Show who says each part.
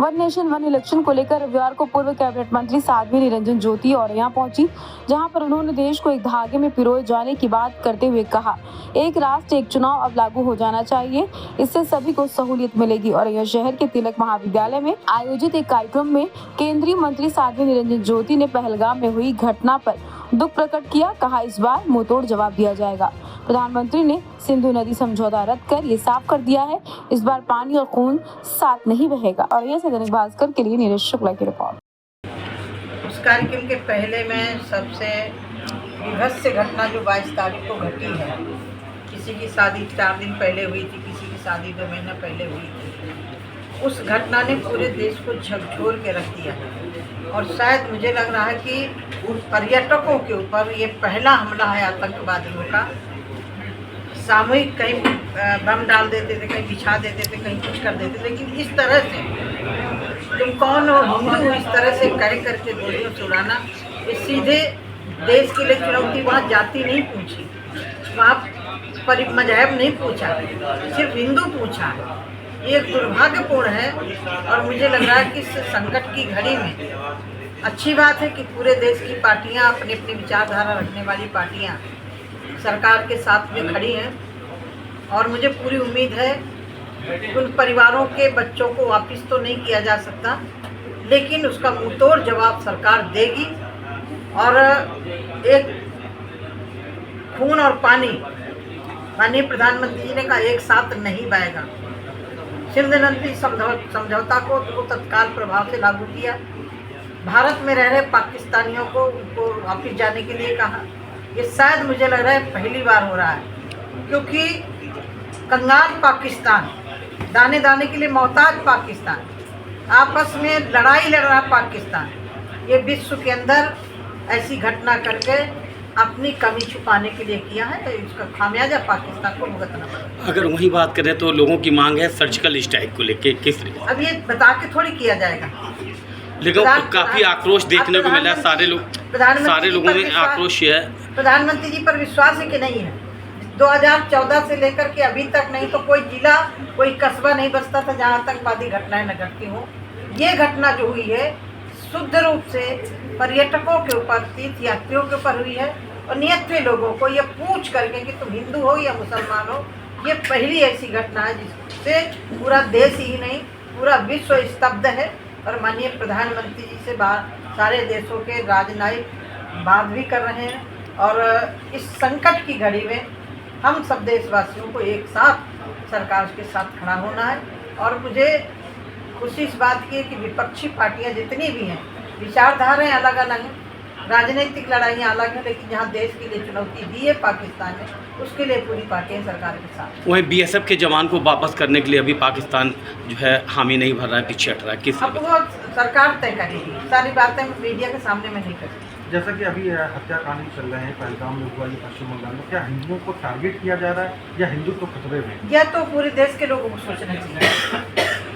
Speaker 1: One nation one election को लेकर रविवार को पूर्व कैबिनेट मंत्री साध्वी निरंजन ज्योति औरैया पहुंची, जहां पर उन्होंने देश को एक धागे में पिरोए जाने की बात करते हुए कहा, एक राष्ट्र एक चुनाव अब लागू हो जाना चाहिए, इससे सभी को सहूलियत मिलेगी। औरैया शहर के तिलक महाविद्यालय में आयोजित एक कार्यक्रम में केंद्रीय मंत्री साध्वी निरंजन ज्योति ने पहलगाम में हुई घटना पर दुख प्रकट किया। कहा, इस बार मुंहतोड़ जवाब दिया जाएगा। प्रधानमंत्री ने सिंधु नदी समझौता रद्द कर ये साफ कर दिया है, इस बार पानी और खून साथ नहीं बहेगा। और ये दैनिक भास्कर के लिए नीरज शुक्ला की रिपोर्ट।
Speaker 2: उस कार्यक्रम के पहले में सबसे विभत्स घटना जो 22 तारीख को घटी है, किसी की शादी 4 दिन पहले हुई थी, किसी की शादी 2 महीना पहले हुई थी। उस घटना ने पूरे देश को झकझोर के रख दिया और शायद मुझे लग रहा है कि पर्यटकों के ऊपर ये पहला हमला है आतंकवादियों का। सामूहिक कहीं बम डाल देते थे, कहीं बिछा देते थे, कहीं कुछ कर देते थे, लेकिन इस तरह से तुम कौन हो हिंदू, इस तरह से कह करके गोलियों से उड़ाना, ये सीधे देश के लिए चुनौती। वहाँ जाति नहीं पूछी, वहाँ मजहब नहीं पूछा, सिर्फ हिंदू पूछा। ये दुर्भाग्यपूर्ण है और मुझे लग रहा है कि इस संकट की घड़ी में अच्छी बात है कि पूरे देश की पार्टियाँ, अपनी अपनी विचारधारा रखने वाली पार्टियाँ सरकार के साथ में खड़ी हैं और मुझे पूरी उम्मीद है उन परिवारों के बच्चों को वापस तो नहीं किया जा सकता, लेकिन उसका मुंहतोड़ जवाब सरकार देगी। और एक खून और पानी, माननीय प्रधानमंत्री जी ने कहा, एक साथ नहीं बहेगा। सिंधु नदी समझौता को तो तत्काल प्रभाव से लागू किया। भारत में रह रहे पाकिस्तानियों को उनको वापस जाने के लिए कहा। ये शायद मुझे लग रहा है पहली बार हो रहा है, क्योंकि कंगाल पाकिस्तान, दाने दाने के लिए मोहताज पाकिस्तान, आपस में लड़ाई लड़ रहा पाकिस्तान, ये विश्व के अंदर ऐसी घटना करके अपनी कमी छुपाने के लिए किया है। इसका खामियाजा पाकिस्तान को भुगतना पड़ेगा।
Speaker 3: अगर वही बात करें तो लोगों की मांग है सर्जिकल स्ट्राइक को लेके, किस तरीके?
Speaker 2: अब ये बता के थोड़ी किया जाएगा,
Speaker 3: लेकिन काफी आक्रोश देखने को मिला है। सारे लोगों में आक्रोश है।
Speaker 2: प्रधानमंत्री जी पर विश्वास है कि नहीं है? 2014 से लेकर के अभी तक नहीं तो कोई जिला, कोई कस्बा नहीं बचता था जहां आतंकवादी घटनाएं न घटती हों। ये घटना जो हुई है शुद्ध रूप से पर्यटकों के ऊपर, तीर्थ यात्रियों के ऊपर हुई है और नियत्वे लोगों को ये पूछ करके कि तुम हिंदू हो या मुसलमान हो। ये पहली ऐसी घटना है जिससे पूरा देश ही नहीं पूरा विश्व स्तब्ध है। और माननीय प्रधानमंत्री जी से सारे देशों के राजनयिक बात भी कर रहे हैं और इस संकट की घड़ी में हम सब देशवासियों को एक साथ सरकार के साथ खड़ा होना है। और मुझे खुशी इस बात की है कि विपक्षी पार्टियां जितनी भी हैं, विचारधाराएं अलग अलग हैं, राजनीतिक लड़ाइयाँ अलग हैं, लेकिन जहाँ देश के लिए चुनौती दी है पाकिस्तान ने, उसके लिए पूरी पार्टियां सरकार के साथ।
Speaker 3: वहीं बीएसएफ के जवान को वापस करने के लिए अभी पाकिस्तान जो है हामी नहीं भर रहा है, पीछे हट रहा है। किस
Speaker 2: अब वो सरकार तय करेगी, सारी बातें मीडिया के सामने में नहीं करेगी।
Speaker 4: जैसा कि अभी हत्याकांड चल रहे हैं पहलगाम में, हुआ पश्चिम बंगाल में, क्या हिंदुओं को टारगेट किया जा रहा है या हिंदुत्व खतरे में?
Speaker 2: यह तो पूरे देश के लोगों को सोचना चाहिए।